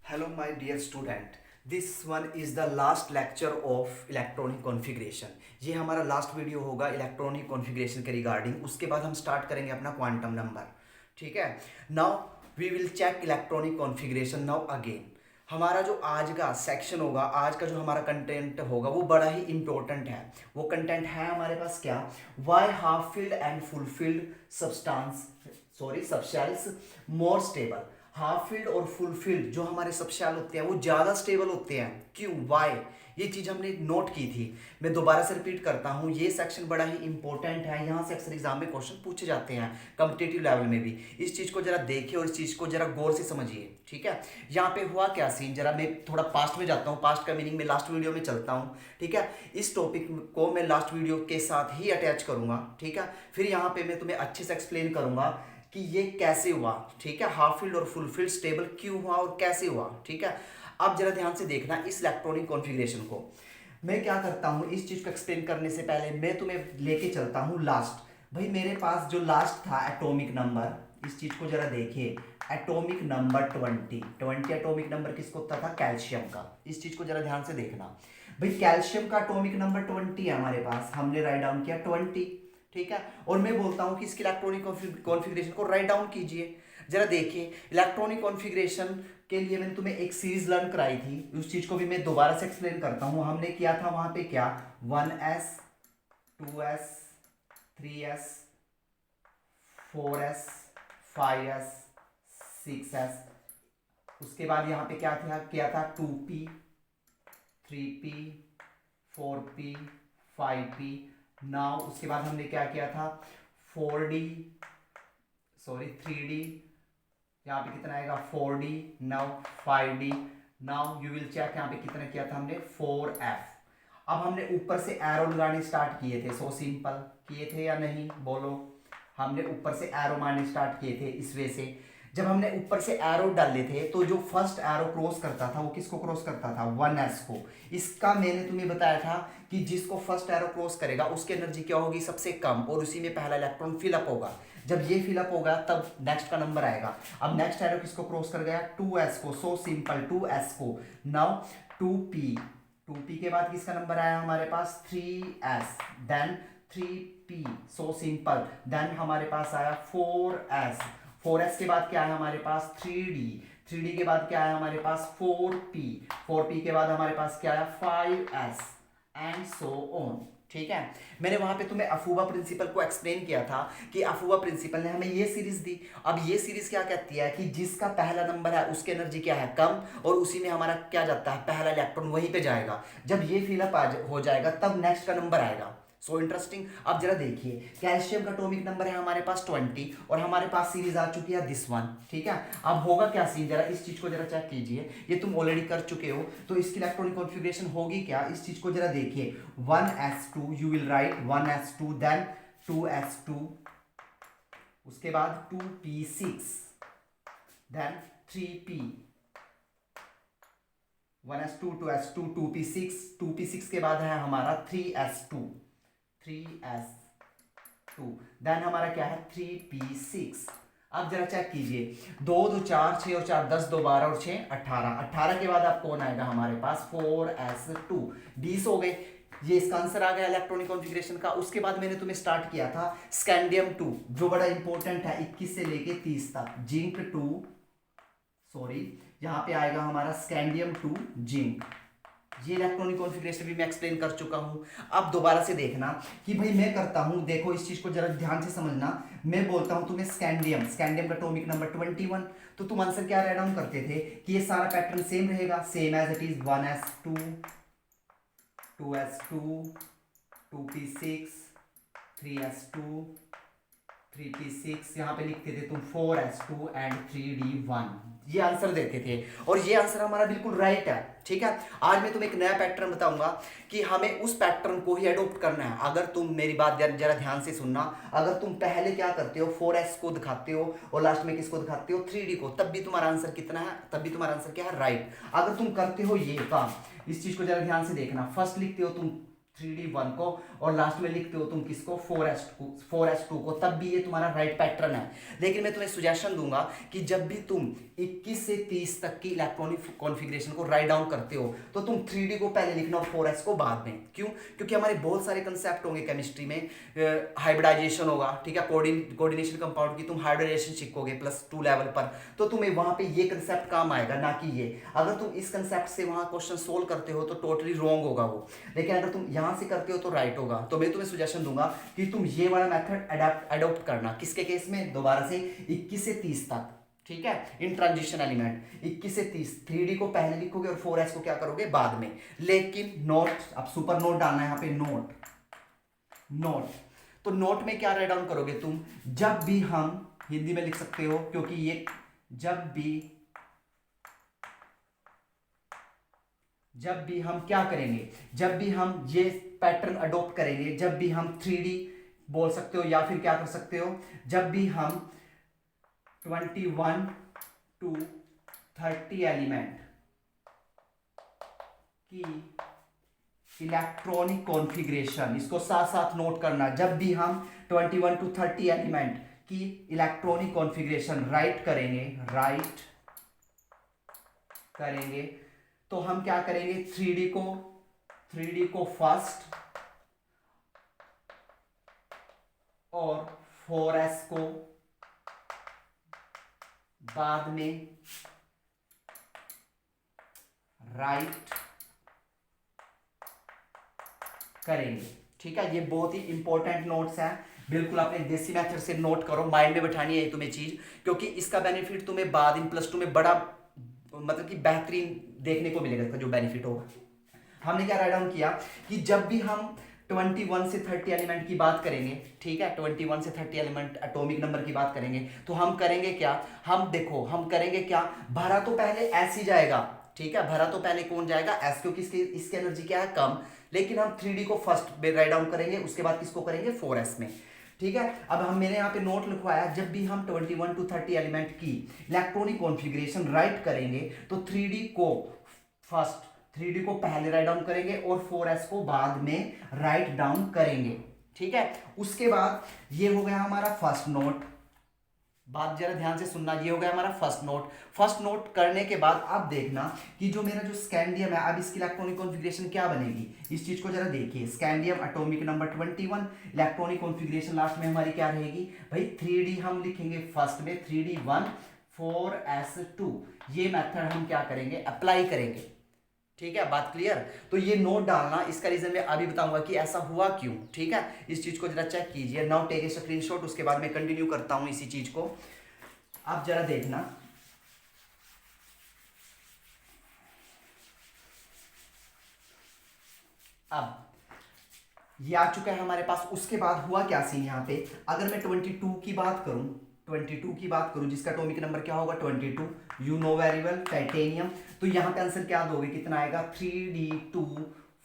Hello my dear student, this one is the last lecture of electronic configuration। ये हमारा last video होगा electronic configuration के regarding. उसके बाद हम स्टार्ट करेंगे अपना क्वांटम नंबर। ठीक है, now we will check electronic configuration now again. हमारा जो आज का सेक्शन होगा, आज का जो हमारा कंटेंट होगा वो बड़ा ही इंपॉर्टेंट है। वो कंटेंट है हमारे पास क्या, why half filled and full filled subshells more stable. Half filled और फुल फील्ड जो हमारे सबशेल होते हैं वो ज़्यादा स्टेबल होते हैं, क्यों, वाई। ये चीज़ हमने नोट की थी। मैं दोबारा से रिपीट करता हूँ, ये सेक्शन बड़ा ही इंपॉर्टेंट है। यहाँ से अक्सर एग्जाम में क्वेश्चन पूछे जाते हैं, कम्पिटेटिव लेवल में भी। इस चीज़ को जरा देखिए और इस चीज़ को जरा गौर से समझिए। ठीक है, यहाँ पे हुआ क्या सीन, जरा मैं थोड़ा पास्ट में जाता हूँ, पास्ट का मीनिंग में लास्ट वीडियो में चलता हूँ। ठीक है, इस टॉपिक को मैं लास्ट वीडियो के साथ ही अटैच करूँगा। ठीक है, फिर यहाँ पे मैं तुम्हें अच्छे से एक्सप्लेन करूँगा कि ये कैसे हुआ। ठीक है, हाफ फील्ड और फुल फील्ड स्टेबल क्यों हुआ और कैसे हुआ। ठीक है, अब जरा ध्यान से देखना इस इलेक्ट्रॉनिक कॉन्फ़िगरेशन को। मैं क्या करता हूँ, इस चीज़ को एक्सप्लेन करने से पहले मैं तुम्हें लेके चलता हूँ लास्ट। भाई मेरे पास जो लास्ट था एटॉमिक नंबर, इस चीज़ को जरा देखिए। एटॉमिक नंबर 20 एटॉमिक नंबर किसको होता था, कैल्शियम का। इस चीज़ को जरा ध्यान से देखना। भाई कैल्शियम का एटॉमिक नंबर 20 है हमारे पास, हमने राइट डाउन किया 20। ठीक है, और मैं बोलता हूं कि इसकी इलेक्ट्रॉनिक कॉन्फ़िगरेशन को राइट डाउन कीजिए। जरा देखिए, इलेक्ट्रॉनिक कॉन्फ़िगरेशन के लिए मैंने तुम्हें एक सीरीज लर्न कराई थी, उस चीज को भी मैं दोबारा से एक्सप्लेन करता हूं। हमने किया था वहां पे क्या, 1s 2s 3s 4s 5s 6s। उसके बाद यहाँ पे क्या था, किया था 2p 3p 4p 5p। Now उसके बाद हमने क्या किया था, 3d, यहाँ पे कितना आएगा 4d, now 5d। Now you will check यहाँ पे कितना किया था हमने, 4f। अब हमने ऊपर से एरो लगाने स्टार्ट किए थे, सो सिंपल किए थे या नहीं बोलो। हमने ऊपर से एरो मारने स्टार्ट किए थे इस वे से। जब हमने ऊपर से एरो डाले थे तो जो फर्स्ट एरो क्रॉस करता था वो किसको क्रॉस करता था, 1s को। इसका मैंने तुम्हें बताया था कि जिसको फर्स्ट एरो क्रॉस करेगा उसकी एनर्जी क्या होगी, सबसे कम, और उसी में पहला इलेक्ट्रॉन फिलअप होगा। जब ये फिलअप होगा तब नेक्स्ट का नंबर आएगा। अब नेक्स्ट एरो किसको क्रॉस कर गया, 2s को, सो सिंपल 2s को। नाउ 2p के बाद किसका नंबर आया हमारे पास, 3s, then 3p, so simple. Then हमारे पास आया 4s के बाद क्या है हमारे पास, 3d के बाद क्या है हमारे पास, 4p के बाद हमारे पास क्या है, 5s, एंड सो ऑन। ठीक है, मैंने वहां पे तुम्हें अफूबा प्रिंसिपल को एक्सप्लेन किया था कि अफूबा प्रिंसिपल ने हमें ये सीरीज दी। अब ये सीरीज क्या कहती है कि जिसका पहला नंबर है उसकी एनर्जी क्या है, कम, और उसी में हमारा क्या जाता है, पहला इलेक्ट्रॉन वहीं पे जाएगा। जब ये फिलअप हो जाएगा तब नेक्स्ट का नंबर आएगा। So interesting. अब जरा देखिए, कैल्शियम का एटॉमिक नंबर है हमारे पास 20 और हमारे पास सीरीज आ चुकी है दिस वन। ठीक है, अब होगा क्या सीन, जरा इस चीज को जरा चेक कीजिए। ये तुम ऑलरेडी कर चुके हो, तो इसकी इलेक्ट्रॉनिक कॉन्फ़िगरेशन होगी क्या, इस चीज को जरा देखिए। 1s2, you will write 1s2, then 2s2, उसके बाद 2p6, then 3p, 1s2 2s2 2p6, 2p6 के बाद है हमारा 3s2, देन हमारा क्या है 3p6। अब जरा चेक कीजिए, 2 2 4 6 और 4 10, 2 12 और 6 18, 18 के बाद अब कौन आएगा हमारे पास, 4s2, 20 हो गए। ये इसका आंसर आ गया इलेक्ट्रॉनिक कॉन्फ़िगरेशन का। उसके बाद मैंने तुम्हें स्टार्ट किया था स्कैंडियम 2, जो बड़ा इंपॉर्टेंट है, 21 से लेके 30 तक। जिंक 2, सॉरी, यहाँ पे आएगा हमारा स्कैंडियम 2 जिंक। ये इलेक्ट्रॉनिक कॉन्फ़िगरेशन भी मैं एक्सप्लेन कर चुका हूं। अब दोबारा से देखना कि भाई मैं करता हूं, देखो इस चीज को जरा ध्यान से समझना। मैं बोलता हूं तुम्हें स्कैंडियम का एटॉमिक नंबर 21, तो तुम आंसर क्या राइट डाउन करते थे कि ये सारा पैटर्न सेम रहेगा, same as it is, 1s2 2s2 2p6 3s2 3p6, यहाँ पे लिखते थे तुम 4s2 एंड 3d1, ये आंसर देते थे। और ये आंसर हमारा बिल्कुल राइट है। ठीक है, आज मैं तुम्हें एक नया पैटर्न बताऊंगा कि हमें उस पैटर्न को ही अडॉप्ट करना है। अगर तुम मेरी बात जरा ध्यान से सुनना, अगर तुम पहले क्या करते हो, 4s को दिखाते हो और लास्ट में किसको दिखाते हो, 3d को, तब भी तुम्हारा आंसर कितना है, तब भी तुम्हारा आंसर क्या है, राइट। अगर तुम करते हो ये काम, इस चीज को जरा ध्यान से देखना, फर्स्ट लिखते हो तुम 3D1 को, और लास्ट में लिखते हो तुम किसको, 4s2 को, तब भी ये तुम्हारा राइट पैटर्न है। लेकिन मैं तुम्हें सुजेशन दूंगा कि जब भी तुम 21 से 30 तक की इलेक्ट्रॉनिक कॉन्फ़िगरेशन को राइट डाउन करते हो तो तुम 3D को पहले लिखना और 4s को बाद में। क्यों? क्योंकि हमारे बहुत सारे कंसेप्ट होंगे केमिस्ट्री में, हाइब्रिडाइजेशन होगा, ठीक है, कोऑर्डिनेशन कंपाउंड की तुम हाइब्रिडाइजेशन सीखोगे +2 लेवल पर, तो तुम्हें वहां पे ये कंसेप्ट काम आएगा, ना कि ये। अगर तुम इस कंसेप्ट से वहां क्वेश्चन सोल्व करते हो तो टोटली रॉन्ग होगा वो, लेकिन अगर तुम यहां से करते हो तो राइट होगा। तो मैं तुम्हें सुजेशन दूंगा कि तुम ये वाला मेथड अडॉप्ट करना। किसके केस में? दोबारा से 21 से 30 तक, ठीक है, इन ट्रांजिशन एलिमेंट 21 से 30 3D को पहले लिखोगे और 4s को क्या करोगे, बाद में। लेकिन नोट, अब सुपर नोट डालना है यहाँ पे, नोट। तो नोट में क्या राइट डाउन करोगे तुम, जब भी हम, हिंदी में लिख सकते हो क्योंकि ये जब भी हम क्या करेंगे, जब भी हम ये पैटर्न अडॉप्ट करेंगे, जब भी हम 3D बोल सकते हो, या फिर क्या कर सकते हो, जब भी हम 21 to 30 एलिमेंट की इलेक्ट्रॉनिक कॉन्फ़िगरेशन, इसको साथ साथ नोट करना, जब भी हम 21 to 30 एलिमेंट की इलेक्ट्रॉनिक कॉन्फ़िगरेशन राइट करेंगे तो हम क्या करेंगे, 3D को फर्स्ट और 4s को बाद में राइट करेंगे, ठीक है। ये बहुत ही इंपॉर्टेंट नोट्स हैं, बिल्कुल अपने देसी मेथड से नोट करो, माइंड में बैठानी है तुम्हें चीज, क्योंकि इसका बेनिफिट तुम्हें बाद इन +2 में बड़ा, मतलब कि बेहतरीन देखने को मिलेगा, इसका जो बेनिफिट होगा। हमने क्या राइट डाउन किया कि जब भी हम 21 से 30 एलिमेंट की बात करेंगे, ठीक है, 21 से 30 एलिमेंट एटॉमिक नंबर की बात करेंगे, तो हम करेंगे क्या, हम देखो हम करेंगे क्या, भरा तो पहले एस ही जाएगा, ठीक है, भरा तो पहले कौन जाएगा, एस, क्योंकि इसकी एनर्जी क्या है, कम। लेकिन हम 3D को फर्स्ट में राइट डाउन करेंगे, उसके बाद किसको करेंगे, 4s में, ठीक है। अब हम, मैंने यहाँ पे नोट लिखवाया, जब भी हम 21 to 30 एलिमेंट की इलेक्ट्रॉनिक कॉन्फ़िगरेशन राइट करेंगे तो 3D को पहले राइट डाउन करेंगे और 4s को बाद में राइट डाउन करेंगे, ठीक है। उसके बाद ये हो गया हमारा फर्स्ट नोट, बात जरा ध्यान से सुनना, ये हो गया हमारा फर्स्ट नोट करने के बाद अब देखना कि जो मेरा जो स्कैंडियम है, अब इसकी इलेक्ट्रॉनिक कॉन्फ़िगरेशन क्या बनेगी, इस चीज को जरा देखिए। Scandium atomic number 21, electronic configuration last में हमारी क्या रहेगी भाई, 3D हम लिखेंगे फर्स्ट में, 3D1 4s2, ये मेथड हम क्या करेंगे, अप्लाई करेंगे, ठीक है, बात क्लियर। तो ये नोट डालना, इसका रीजन मैं अभी बताऊंगा कि ऐसा हुआ क्यों, ठीक है। इस चीज को जरा चेक कीजिए, नाउ टेक ए स्क्रीनशॉट, उसके बाद मैं कंटिन्यू करता हूं इसी चीज को, आप जरा देखना। अब ये आ चुका है हमारे पास, उसके बाद हुआ क्या सीन यहाँ पे, अगर मैं 22 की बात करूं, जिसका एटॉमिक नंबर क्या होगा 22, you know very well, titanium. तो यहाँ पे आंसर क्या दोगे, कितना आएगा, 3D2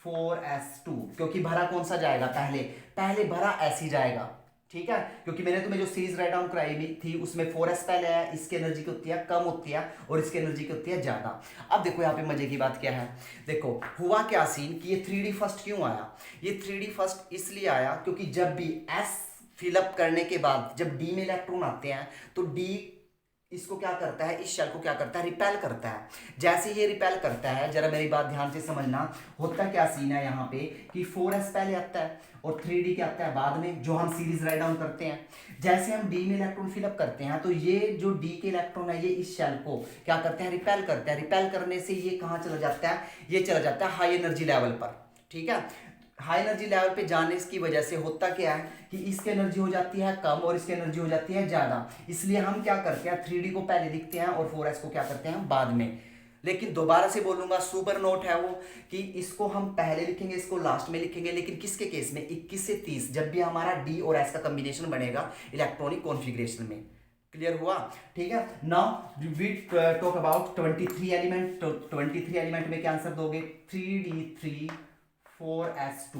4s2, क्योंकि भरा कौन सा जाएगा, पहले भरा s ही जाएगा, ठीक है, क्योंकि मैंने तुम्हें जो सीरीज राइट डाउन कराई थी उसमें 4s पहले है, इसकी एनर्जी की होती है कम होती है और इसकी एनर्जी की होती है ज्यादा। अब देखो यहाँ पे मजे की बात क्या है, देखो हुआ क्या सीन कि ये 3D फर्स्ट क्यों आया, ये 3D फर्स्ट इसलिए आया क्योंकि जब भी s फिलअप करने के बाद जब D में इलेक्ट्रॉन आते हैं तो D इसको क्या करता है, इस शेल को क्या करता है, रिपेल करता है। जैसे ये रिपेल करता है, जरा मेरी बात ध्यान से समझना, होता क्या सीन है यहाँ पे कि 4s पहले आता है और 3D क्या आता है बाद में, जो हम सीरीज राइट डाउन करते हैं। जैसे हम D में इलेक्ट्रॉन फिलअप करते हैं तो ये जो D के इलेक्ट्रॉन है ये इस शेल को क्या करते हैं, रिपेल करते हैं। रिपेल करने से ये कहाँ चला जाता है, ये चला जाता है हाई एनर्जी लेवल पर, ठीक है। हाई एनर्जी लेवल पे जाने की वजह से होता क्या है कि इसकी एनर्जी हो जाती है कम और इसकी एनर्जी हो जाती है ज्यादा, इसलिए हम क्या करते हैं 3D को पहले लिखते हैं और 4s को क्या करते हैं बाद में। लेकिन दोबारा से बोलूंगा, सुपर नोट है वो कि इसको हम पहले लिखेंगे, इसको लास्ट में लिखेंगे, लेकिन किसके केस में, 21 से 30, जब भी हमारा D और S का कॉम्बिनेशन बनेगा इलेक्ट्रॉनिक कॉन्फ़िगरेशन में। क्लियर हुआ, ठीक है। Now we talk about 23 element. तो 23 एलिमेंट में क्या आंसर दोगे, 3D3 4s2,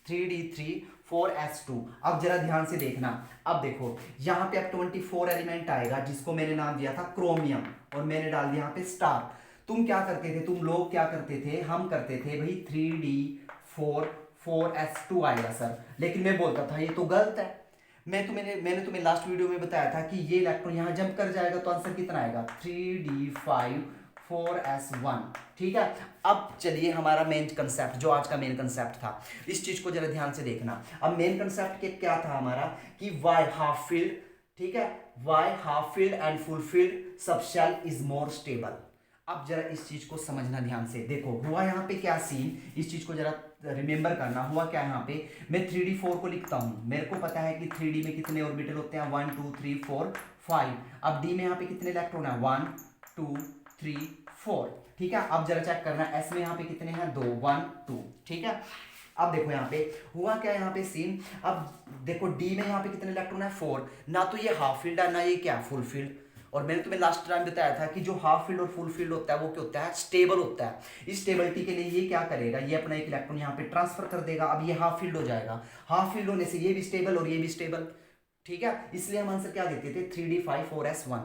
3D3 4s2। अब जरा ध्यान से देखना, अब देखो यहाँ पे अब 24 एलिमेंट आएगा जिसको मैंने नाम दिया था क्रोमियम और मैंने डाल दिया यहाँ पे स्टार। तुम क्या करते थे, तुम लोग क्या करते थे, हम करते थे भाई 3D4 4s2 आएगा सर, लेकिन मैं बोलता था ये तो गलत है। मैंने तुम्हें लास्ट वीडियो में बताया था कि ये इलेक्ट्रॉन यहाँ जंप कर जाएगा तो आंसर कितना आएगा 3d5 4s1। ठीक है, अब चलिए हमारा मेन कंसेप्ट, जो आज का मेन कंसेप्ट था, इस चीज को जरा ध्यान से देखना। अब मेन कंसेप्ट के क्या था हमारा कि वाई हाफ फील्ड, ठीक है, why half filled and full filled subshell is more stable. अब जरा इस चीज को समझना ध्यान से, देखो हुआ यहाँ पे क्या सीन, इस चीज को जरा रिमेंबर करना। हुआ क्या यहाँ पे, मैं 3d4 को लिखता हूं, मेरे को पता है कि 3d में कितने ऑर्बिटल होते हैं 1 2 3 4 5। अब d में यहाँ पे कितने इलेक्ट्रॉन है 1 2 3 4। ठीक है, अब जरा चेक करना s में यहाँ पे कितने हैं 2 1 2। ठीक है, अब देखो यहाँ पे हुआ क्या, यहाँ पे सीन, अब देखो d में यहाँ पे कितने इलेक्ट्रॉन है 4, ना तो ये हाफ फील्ड है ना ये क्या फुल फील्ड। और मैंने तुम्हें लास्ट टाइम बताया था कि जो हाफ फील्ड और फुल फील्ड होता है वो क्या होता है, स्टेबल होता है। इस स्टेबिलिटी के लिए ये क्या करेगा, ये अपना एक इलेक्ट्रॉन यहाँ पे ट्रांसफर कर देगा। अब ये हाफ फील्ड हो जाएगा, हाफ फील्ड होने से ये भी स्टेबल और ये भी स्टेबल। ठीक है, इसलिए हम आंसर क्या देते थे 3d5 4s1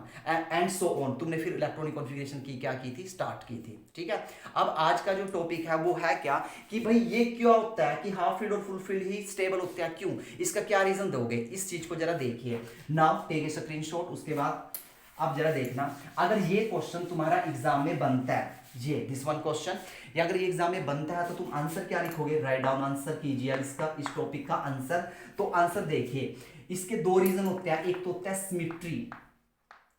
and so on. तुमने फिर इलेक्ट्रॉनिक कॉन्फ़िगरेशन की क्या की थी, स्टार्ट की थी। ठीक है, अब आज का जो टॉपिक है वो है क्या कि भाई ये क्यों होता है कि हाफ फील्ड और फुल फील्ड ही स्टेबल होते हैं, क्यों, इसका क्या रीजन दोगे, इस चीज को जरा देखिए। नाउ टेक ए स्क्रीनशॉट, उसके बाद अब जरा देखना, अगर ये क्वेश्चन तुम्हारा एग्जाम में बनता है, ये दिस वन क्वेश्चन, या अगर ये एग्जाम में बनता है तो तुम आंसर क्या लिखोगे, राइट डाउन आंसर कीजिए इसका, इस टॉपिक का आंसर। तो आंसर देखिए, इसके दो रीजन होते हैं, एक तो होता है सिमिट्री,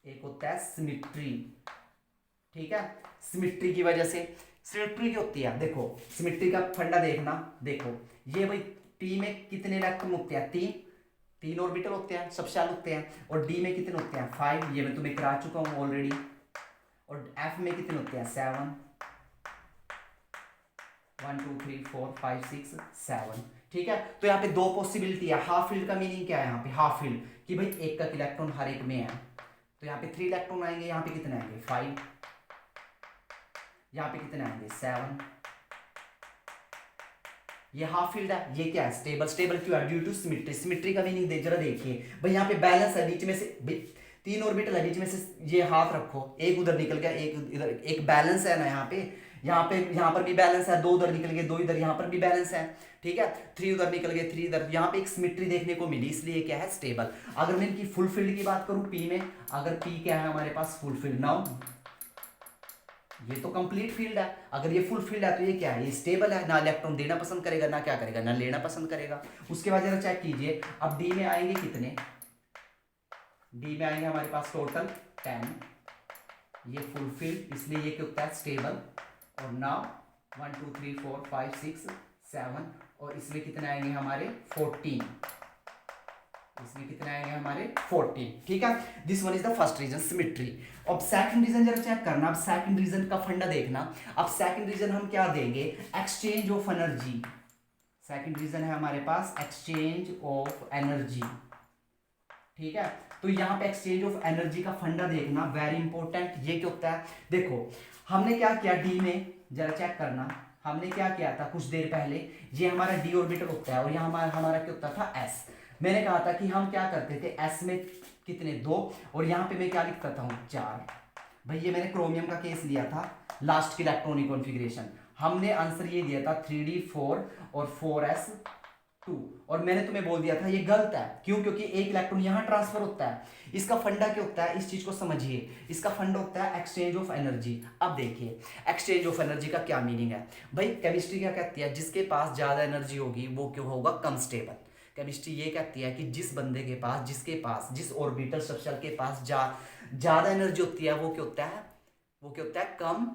एक होता है सिमिट्री। ठीक है, सिमिट्री की वजह से, सिमिट्री की होती है, देखो सिमिट्री का फंडा देखना, देखो ये भाई टी में कितने इलेक्ट्रॉन होते हैं, तीन ऑर्बिटल होते हैं, सबशेल होते हैं, और डी में कितने होते हैं 5, ये मैं तुम्हें करा चुका हूं ऑलरेडी, और एफ में कितने होते हैं 7, 1 2 3 4 5 6 7। ठीक है, तो यहाँ पे दो पॉसिबिलिटी है। हाफ फील्ड का मीनिंग क्या है, यहाँ पे हाफ फील्ड कि भाई एक का इलेक्ट्रॉन हर एक में है, तो यहाँ पे 3 इलेक्ट्रॉन आएंगे, यहाँ पे कितने आएंगे 5, यहाँ पे कितने आएंगे 7। ये हाफ फील्ड है, ये क्या है स्टेबल। स्टेबल क्यों है, ड्यू टू सिमिट्री। सिमिट्री का मीनिंग जरा देखिए भाई, यहाँ पे बैलेंस है, बीच में से 3 ऑर्बिटल है, बीच में से ये हाथ रखो, एक उधर निकल गया एक इधर, एक बैलेंस है ना यहाँ पर भी बैलेंस है, 2 उधर निकल गए 2 इधर, यहाँ पर भी बैलेंस है। ठीक है, 3 उधर निकल गए 3 इधर, यहाँ पे एक सिमिट्री देखने को मिली, इसलिए क्या है स्टेबल। अगर मैं इनकी फुल फील्ड की बात करूं पी में, अगर पी क्या है हमारे पास फुल फील्ड, नाउ ये तो कंप्लीट फील्ड है, अगर ये फुल फील्ड है तो ये क्या है, ये स्टेबल है, ना इलेक्ट्रॉन देना पसंद करेगा ना क्या करेगा, ना लेना पसंद करेगा। उसके बाद जरा चेक कीजिए, अब डी में आएंगे कितने, डी में आएंगे हमारे पास टोटल 10, ये फुल फील्ड, इसलिए ये क्या होता है स्टेबल। और नाउ 1 2 3 4 5 6 7, और इसमें कितने आएंगे हमारे 14, इसमें कितने आएंगे हमारे 14। ठीक है, this one is the first reason symmetry. अब सेकंड रीजन जरा चेक करना, अब सेकंड रीजन का फंडा देखना। अब सेकंड रीजन हम क्या देंगे, exchange of energy. Second reason है हमारे पास एक्सचेंज ऑफ एनर्जी। ठीक है, तो यहाँ पे एक्सचेंज ऑफ एनर्जी का फंडा देखना, वेरी इंपॉर्टेंट। ये क्या होता है, देखो हमने क्या किया डी में, जरा चेक करना, हमने क्या किया था कुछ देर पहले, ये हमारा डी ऑर्बिटल होता है और यहाँ हमारा क्या होता था एस। मैंने कहा था कि हम क्या करते थे, एस में कितने 2, और यहाँ पे मैं क्या लिखता था 4। भाई ये मैंने क्रोमियम का केस लिया था, लास्ट की इलेक्ट्रॉनिक कॉन्फ़िगरेशन, हमने आंसर ये दिया था 3d4 और 4s2, और मैंने तुम्हें बोल दिया था ये गलत है, क्यों, क्योंकि एक इलेक्ट्रॉन यहाँ ट्रांसफर होता है। इसका फंडा क्या होता है, इस चीज को समझिए, इसका फंडा होता है एक्सचेंज ऑफ एनर्जी। अब देखिए एक्सचेंज ऑफ एनर्जी का क्या मीनिंग है भाई, केमिस्ट्री क्या कहती है, जिसके पास ज्यादा एनर्जी होगी वो क्यों होगा कम स्टेबल। केमिस्ट्री ये कहती है कि जिस बंदे के पास, जिसके पास, जिस ऑर्बिटल सबशेल के पास ज्यादा एनर्जी होती है वो क्या होता है, वो क्या होता है कम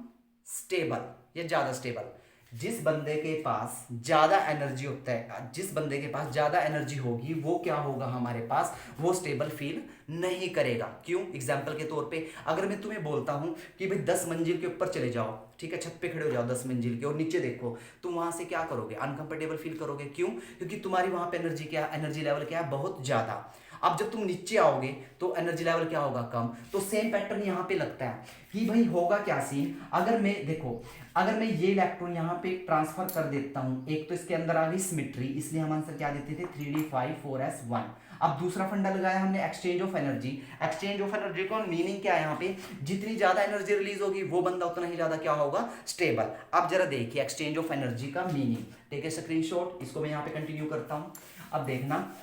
स्टेबल या ज्यादा स्टेबल। जिस बंदे के पास ज्यादा एनर्जी होता है, जिस बंदे के पास ज्यादा एनर्जी होगी वो क्या होगा हमारे पास, वो स्टेबल फील नहीं करेगा। क्यों, एग्जांपल के तौर पे अगर मैं तुम्हें बोलता हूं कि भाई 10 मंजिल के ऊपर चले जाओ, ठीक है, छत पे खड़े हो जाओ 10 मंजिल के, और नीचे देखो, तुम वहां से क्या करोगे, अनकंफर्टेबल फील करोगे। क्यों, क्योंकि तुम्हारी वहां पे एनर्जी क्या, एनर्जी लेवल क्या है बहुत ज्यादा। अब जब तुम नीचे आओगे तो एनर्जी लेवल क्या होगा, कम। तो सेम पैटर्न यहाँ पे लगता है कि भाई होगा क्या सीन, अगर मैं देखो, अगर मैं ये इलेक्ट्रॉन यहाँ पे ट्रांसफर कर देता हूँ, एक तो इसके अंदर आ गई सिमेट्री, इसलिए हम आंसर क्या देते थे 3d5 4s1। अब दूसरा फंडा लगाया हमने exchange of energy. Exchange of energy का मीनिंग क्या है, यहाँ पे जितनी ज्यादा एनर्जी रिलीज होगी वो बंदा उतना ही ज्यादा क्या होगा, स्टेबल। अब जरा देखिए एक्सचेंज ऑफ एनर्जी का मीनिंग, टेक ए स्क्रीनशॉट, इसको मैं यहाँ पे कंटिन्यू करता हूँ। अब देखना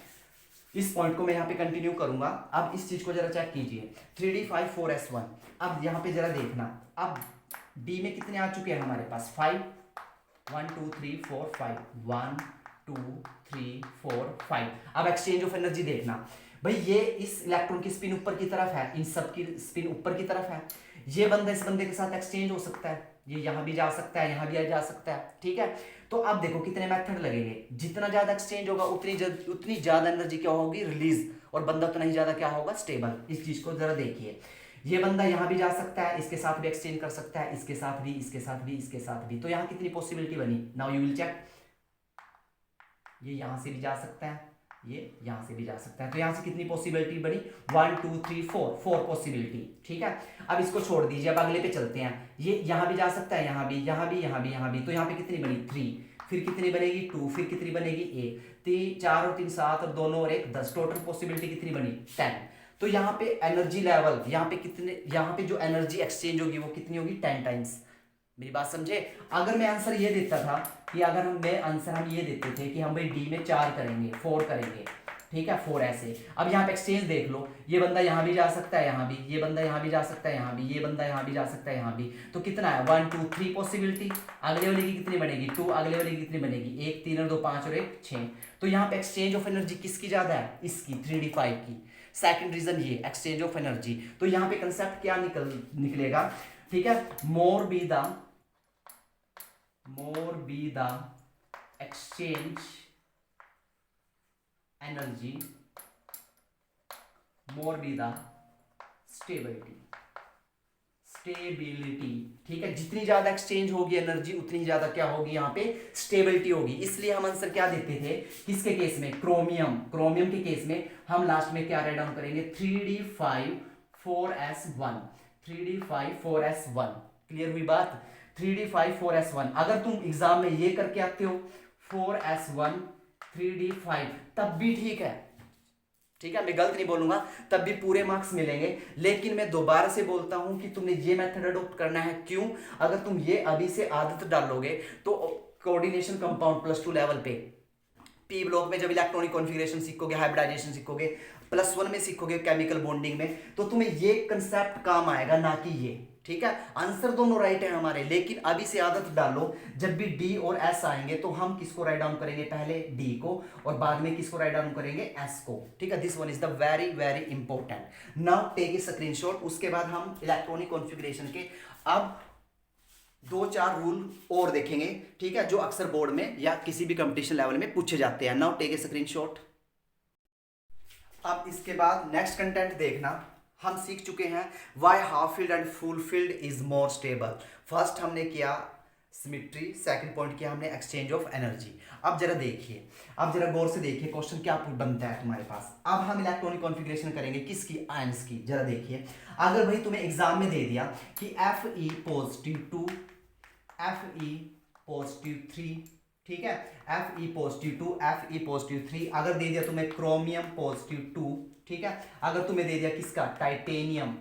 इस पॉइंट को मैं यहाँ पे कंटिन्यू करूंगा। अब इस चीज को जरा चेक कीजिए, 3d5 4s1। अब यहाँ पे जरा देखना, अब d में कितने आ चुके हैं हमारे पास, 5, 1 2 3 4 5, 1 2 3 4 5। अब एक्सचेंज ऑफ एनर्जी देखना भाई, ये इस इलेक्ट्रॉन की स्पिन ऊपर की तरफ है, इन सब की स्पिन ऊपर की तरफ है, ये बंदा इस बंदे के साथ एक्सचेंज हो सकता है, ये यहां भी जा सकता है, यहां भी जा सकता है, ठीक है। तो अब देखो कितने मेथड लगेंगे, जितना ज्यादा एक्सचेंज होगा उतनी ज्यादा एनर्जी क्या होगी, रिलीज, और बंदा उतना ही ज्यादा क्या होगा, स्टेबल। इस चीज को जरा देखिए, ये बंदा यहां भी जा सकता है, इसके साथ भी एक्सचेंज कर सकता है, इसके साथ भी, इसके साथ भी, इसके साथ भी। तो यहां कितनी पॉसिबिलिटी बनी, नाउ यू विल चेक, ये यहां से भी जा सकता है, ये यहां से भी जा सकता है, तो यहां से कितनी पॉसिबिलिटी बनी, 1 2 3 4 पॉसिबिलिटी, ठीक है। अब इसको छोड़ दीजिए, अब अगले पे चलते हैं, ये यहां भी जा सकता है, यहां भी, यहां भी, यहां भी, यहां भी, तो यहां पे कितनी बनी 3, फिर कितनी बनेगी 2, फिर कितनी बनेगी 1, 3 4 और 3 7 और 2 और 1 10, टोटल पॉसिबिलिटी कितनी बनी 10। तो यहाँ पे एनर्जी लेवल, यहाँ पे कितने, यहाँ पे जो एनर्जी एक्सचेंज होगी वो कितनी होगी, 10 टाइम्स। मेरी बात समझे, अगर मैं आंसर ये देता था कि अगर हम ये देते थे कि हम भाई डी में 4 करेंगे, 4 करेंगे, ठीक है, 4 ऐसे। अब यहाँ पे एक्सचेंज देख लो, ये बंदा यहाँ भी जा सकता है, यहाँ भी, ये बंदा यहाँ भी जा सकता है, यहाँ भी, ये बंदा यहाँ भी जा सकता है, यहाँ भी, तो कितना है 1 2 3 पॉसिबिलिटी। अगले वाले की कितनी बनेगी 2, अगले वाले की कितनी बनेगी 1, 3 और 2 5 और 1 6। तो यहाँ पे एक्सचेंज ऑफ एनर्जी किसकी ज्यादा है, इसकी, 3d5 की। सेकंड रीजन ये एक्सचेंज ऑफ एनर्जी। तो यहाँ पे कंसेप्ट क्या निकलेगा, ठीक है, more be the exchange energy, more be the stability, ठीक है। जितनी ज्यादा एक्सचेंज होगी एनर्जी उतनी ज्यादा क्या होगी, यहाँ पे स्टेबिलिटी होगी। इसलिए हम आंसर क्या देते थे, किसके केस में, क्रोमियम के केस में हम लास्ट में क्या राइट डाउन करेंगे, 3d5 4s1, 3d5 4s1। Clear हुई बात, 3d5 4s1। अगर तुम एग्जाम में ये करके आते हो 4s1 3d5 तब भी ठीक है, ठीक है, मैं गलत नहीं बोलूंगा, तब भी पूरे मार्क्स मिलेंगे। लेकिन मैं दोबारा से बोलता हूं कि तुमने ये मेथड अडॉप्ट करना है, क्यों, अगर तुम ये अभी से आदत डालोगे तो कोऑर्डिनेशन कंपाउंड +2 लेवल पे पी ब्लॉक में जब इलेक्ट्रॉनिक कॉन्फ़िगरेशन सीखोगे, हाइब्रिडाइजेशन सीखोगे, +1 में सीखोगे केमिकल बॉन्डिंग में, तो तुम्हें ये कंसेप्ट काम आएगा, ना कि ये, ठीक है। आंसर दोनों राइट है हमारे, लेकिन अभी से आदत डालो, जब भी डी और एस आएंगे तो हम किसको राइट डाउन करेंगे, पहले डी को और बाद में किसको राइट डाउन करेंगे, एस को, ठीक है। This one is the very very important. Now take a screenshot. उसके बाद हम इलेक्ट्रॉनिक कॉन्फ़िगरेशन के अब 2-4 रूल और देखेंगे, ठीक है, जो अक्सर बोर्ड में या किसी भी कंपटीशन लेवल में पूछे जाते हैं। Now take a screenshot. अब इसके बाद नेक्स्ट कंटेंट देखना, हम सीख चुके हैं why half filled and full filled is more stable. First हमने किया सिमेट्री, सेकंड पॉइंट किया हमने एक्सचेंज ऑफ एनर्जी। अब जरा देखिए, अब जरा गौर से देखिए क्वेश्चन क्या बनता है तुम्हारे पास। अब हम इलेक्ट्रॉनिक कॉन्फ़िगरेशन करेंगे किसकी, आयंस की। जरा देखिए, अगर भाई तुम्हें एग्जाम में दे दिया कि Fe +2 Fe +3, ठीक है, Fe +2 Fe +3, अगर दे दिया तुम्हें क्रोमियम +2, ठीक है, अगर तुम्हें दे दिया किसका, टाइटेनियम,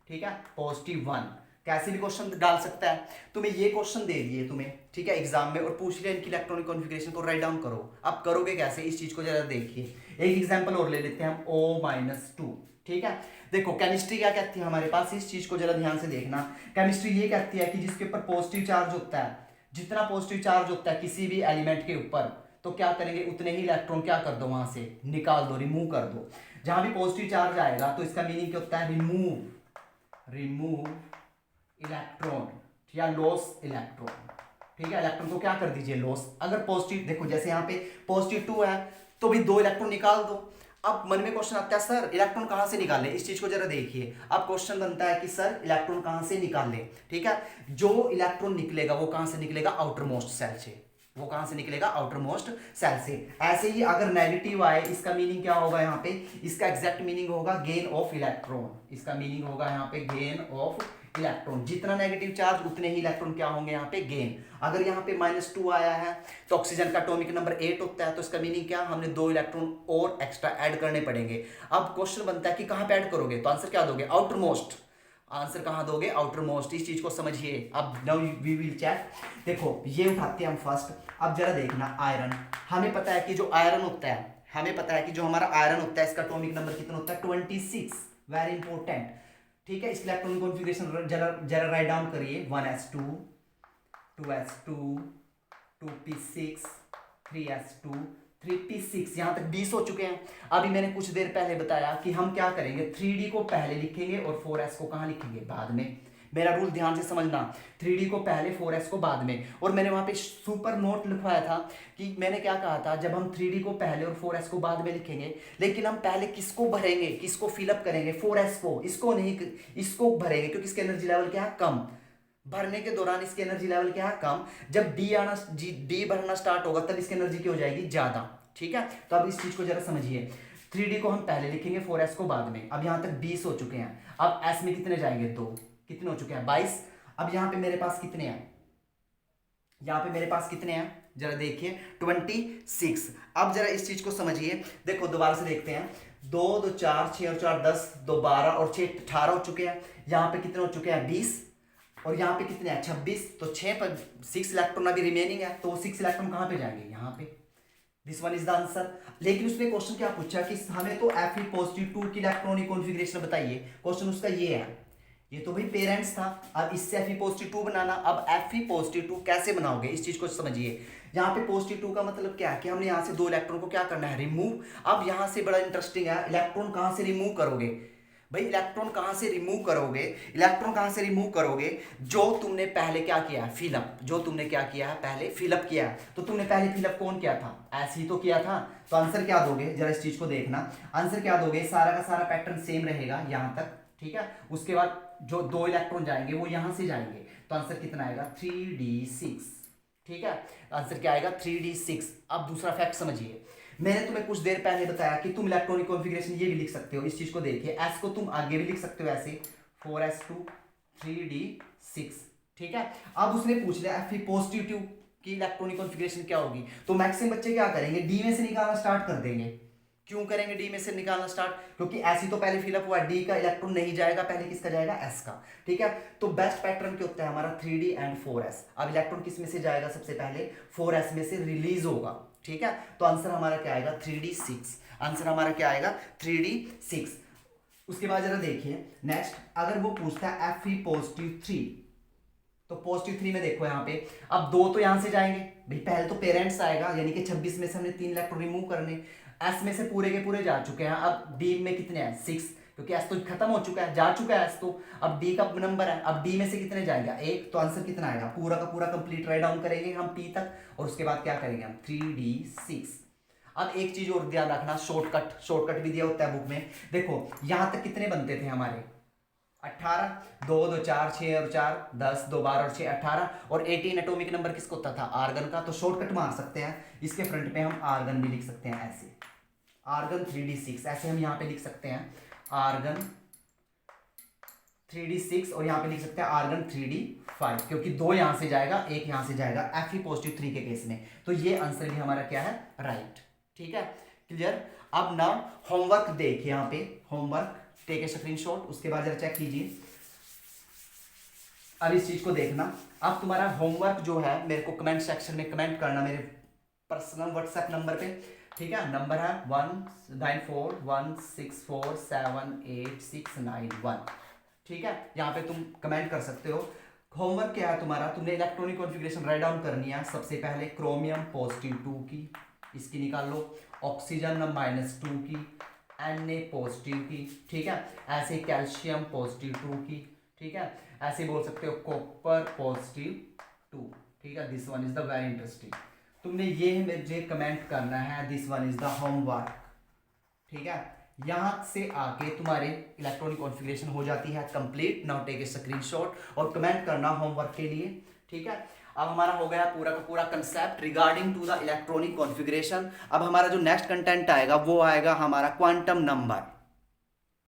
ठीक है, +1, कैसे भी क्वेश्चन डाल सकता है। तुम्हें ये क्वेश्चन दे दिए तुम्हें, ठीक है, एग्जाम में, और पूछ लिया इनकी इलेक्ट्रॉनिक कॉन्फ़िगरेशन को राइट डाउन करो। अब करोगे कैसे, इस चीज को जरा देखिए। एक एग्जांपल और ले लेते हैं हम, O-2, ठीक है। देखो केमिस्ट्री क्या कहती है हमारे पास, इस चीज को जरा ध्यान से देखना। केमिस्ट्री ये कहती है कि जिसके ऊपर पॉजिटिव चार्ज होता है, जितना पॉजिटिव चार्ज होता है किसी भी एलिमेंट के ऊपर, तो क्या करेंगे, उतने ही इलेक्ट्रॉन क्या कर दो, वहां से निकाल दो, रिमूव कर दो। जहां भी पॉजिटिव चार्ज आएगा तो इसका मीनिंग क्या होता है, रिमूव इलेक्ट्रॉन या लॉस इलेक्ट्रॉन, ठीक है, इलेक्ट्रॉन को क्या कर दीजिए, लॉस। अगर पॉजिटिव, देखो जैसे यहाँ पे +2 है तो भी 2 इलेक्ट्रॉन निकाल दो। अब मन में क्वेश्चन आता है सर इलेक्ट्रॉन कहां से निकाले, इस चीज को जरा देखिए। अब क्वेश्चन बनता है कि सर इलेक्ट्रॉन कहां से निकाले, ठीक है, जो इलेक्ट्रॉन निकलेगा वो कहां से निकलेगा, आउटर मोस्ट सेल से, वो कहां से निकलेगा, आउटर मोस्ट सेल से। ऐसे ही अगर नेगेटिव आए, इसका मीनिंग क्या होगा यहाँ पे, इसका एग्जैक्ट मीनिंग होगा गेन ऑफ इलेक्ट्रॉन। इसका मीनिंग होगा यहाँ पे गेन ऑफ इलेक्ट्रॉन। जितना नेगेटिव चार्ज उतने ही इलेक्ट्रॉन क्या होंगे यहाँ पे, गेन। अगर यहाँ पे -2 आया है तो ऑक्सीजन का एटॉमिक नंबर 8 होता है, तो इसका मीनिंग क्या, हमने 2 इलेक्ट्रॉन और एक्स्ट्रा ऐड करने पड़ेंगे। अब क्वेश्चन बनता है कि कहाँ पे ऐड करोगे, तो आंसर क्या दोगे, आउटर मोस्ट। आंसर कहां दोगे, आउटर मोस्ट। इस चीज को समझिए। अब नाउ वी विल चेक। देखो ये उठाते हैं हम फर्स्ट। अब जरा देखना, आयरन, हमें पता है कि जो आयरन होता है, हमें पता है कि जो हमारा आयरन होता है इसका एटॉमिक नंबर कितना होता है, 26। Very important. ठीक है, इसके इलेक्ट्रॉनिक कॉन्फ़िगरेशन जरा जरा राइट डाउन करिए, 1s2 2s2 2p6 3s2 3p6, यहां तक 20 हो चुके हैं। अभी मैंने कुछ देर पहले बताया कि हम क्या करेंगे, 3d को पहले लिखेंगे और 4s को कहां लिखेंगे, बाद में। मेरा रूल ध्यान से समझना, 3d को पहले 4s को बाद में। और मैंने वहां पे सुपर नोट लिखवाया था कि मैंने क्या कहा था, जब हम 3d को पहले और 4s को बाद में लिखेंगे, लेकिन हम पहले किसको भरेंगे, किसको फिलअप करेंगे, 4s को, इसको नहीं, इसको भरेंगे, क्योंकि इसका एनर्जी लेवल क्या है, कम। भरने के दौरान इसकी एनर्जी लेवल क्या है, कम। जब डी भरना स्टार्ट होगा तब इसकी एनर्जी क्या हो जाएगी, ज्यादा। ठीक है, तो अब इस चीज को जरा समझिए। 3d को हम पहले लिखेंगे, 4s को बाद में। अब यहां तक 20 हो चुके हैं। अब s में कितने जाएंगे, 2। कितने हो चुके हैं, 22। अब यहां पे मेरे पास कितने हैं, यहां पे मेरे पास कितने हैं, जरा देखिए 26। अब जरा इस चीज को समझिए। देखो दोबारा से देखते हैं, 2 2 4 6 और 4 10, 2 12 और 6 18 हो चुके हैं। यहाँ पे कितने हो चुके हैं, 20। और यहाँ पे कितने हैं, 26। तो 6 पर 6 इलेक्ट्रॉन अभी रिमेनिंग है, तो 6 इलेक्ट्रॉन कहाँ पे जाएंगे, यहाँ पे। This one is the answer. लेकिन उसने क्वेश्चन क्या पूछा कि हमें तो Fe+2 की इलेक्ट्रॉनिक कॉन्फ़िगरेशन बताइए। क्वेश्चन उसका ये है, ये तो भाई पेरेंट्स था। अब इससे Fe+2 बनाना। अब Fe+2 कैसे बनाओगे, इस चीज को समझिए। यहाँ पे +2 का मतलब क्या है कि हमने यहाँ से 2 इलेक्ट्रॉन को क्या करना है, रिमूव। अब यहाँ से बड़ा इंटरेस्टिंग है, इलेक्ट्रॉन कहाँ से रिमूव करोगे भाई, इलेक्ट्रॉन कहां से रिमूव करोगे, इलेक्ट्रॉन कहां से रिमूव करोगे, जो तुमने पहले क्या किया है, फिलअप। जो तुमने क्या किया है, पहले फिलअप किया है। तो तुमने पहले फिलअप कौन किया था, ऐसे ही तो किया था। तो आंसर क्या दोगे, जरा इस चीज को देखना। आंसर क्या दोगे, सारा का सारा पैटर्न सेम रहेगा यहां तक। ठीक है, उसके बाद जो 2 इलेक्ट्रॉन जाएंगे वो यहां से जाएंगे। तो आंसर कितना आएगा, 3d6। ठीक है, आंसर क्या आएगा, 3d6। अब दूसरा फैक्ट समझिए। मैंने तुम्हें कुछ देर पहले बताया कि तुम इलेक्ट्रॉनिक कॉन्फ़िगरेशन ये भी लिख सकते हो। इस चीज को देखिए, s को तुम आगे भी लिख सकते हो ऐसे, 4s2 3d6। ठीक है, अब उसने पूछ लिया Fe+2 की इलेक्ट्रॉनिक कॉन्फ़िगरेशन क्या होगी। तो मैक्सिमम बच्चे क्या करेंगे, डी में से निकालना स्टार्ट कर देंगे। क्यों करेंगे डी में से निकालना स्टार्ट, क्योंकि ऐसी तो पहले फिलअप हुआ, डी का इलेक्ट्रॉन नहीं जाएगा, पहले किसका जाएगा, एस का। ठीक है, तो बेस्ट पैटर्न क्या होता है हमारा, 3d एंड 4s। अब इलेक्ट्रॉन किस में से जाएगा, सबसे पहले 4s में से रिलीज होगा। ठीक है, तो आंसर हमारा क्या आएगा, 3d6। आंसर हमारा क्या आएगा, 3d6। उसके बाद जरा देखिए नेक्स्ट, अगर वो पूछता है Fe+3, तो +3 में देखो यहाँ पे, अब 2 तो यहां से जाएंगे भाई, पहले तो पेरेंट्स आएगा, यानी कि 26 में से हमने 3 इलेक्ट्रॉन रिमूव करने। एस में से पूरे के पूरे जा चुके हैं। अब डी में कितने हैं, 6, क्योंकि एस तो खत्म हो चुका है, जा चुका है एस तो। अब डी का नंबर है, अब डी में से कितने जाएंगे, 1। तो आंसर कितना आएगा, पूरा का पूरा कंप्लीट राइट डाउन करेंगे हम पी तक, और उसके बाद क्या करेंगे हम, 3d6। अब एक चीज और ध्यान रखना, शॉर्टकट भी दिया होता है बुक में। देखो यहां तक कितने बनते थे हमारे, 18, 2 2 4 6 और 4 10, 2 12 और 6 18, और 18 एटॉमिक नंबर किसका होता था, आर्गन का। तो शॉर्टकट मार सकते हैं, इसके फ्रंट पे हम आर्गन भी लिख सकते हैं ऐसे, आर्गन 3d6 ऐसे हम यहाँ पे लिख सकते हैं, आर्गन 3d6, और यहाँ पे लिख सकते हैं आर्गन 3d5, क्योंकि 2 यहाँ से जाएगा, 1 यहाँ से जाएगा Fe+3 के केस में। तो ये आंसर भी हमारा क्या है, राइट। ठीक है, क्लियर। अब ना होमवर्क देखिए, यहाँ पे होमवर्क, टेक ए स्क्रीनशॉट, उसके बाद जरा चेक कीजिए। अब इस चीज को देखना, अब तुम्हारा होमवर्क जो है मेरे को कमेंट सेक्शन में कमेंट करना, मेरे पर्सनल व्हाट्सएप नंबर पे। ठीक है, नंबर है 194164786191। ठीक है, यहाँ पे तुम कमेंट कर सकते हो। होमवर्क क्या है तुम्हारा, तुमने इलेक्ट्रॉनिक कॉन्फ़िगरेशन राइट डाउन करनी है। सबसे पहले क्रोमियम +2 की, इसकी निकाल लो, ऑक्सीजन -2 की, Na+ की। ठीक है, ऐसे कैल्शियम +2 की। ठीक है, ऐसे बोल सकते हो कॉपर +2। ठीक है, this one is the very interesting. तुमने ये मुझे कमेंट करना है, this one is the homework. ठीक है, यहां से आके तुम्हारे इलेक्ट्रॉनिक कॉन्फ़िगरेशन हो जाती है complete. Now take a screenshot और कमेंट करना होमवर्क के लिए। ठीक है, अब हमारा हो गया पूरा का पूरा concept regarding to the electronic configuration. अब हमारा जो नेक्स्ट कंटेंट आएगा वो आएगा हमारा क्वांटम नंबर।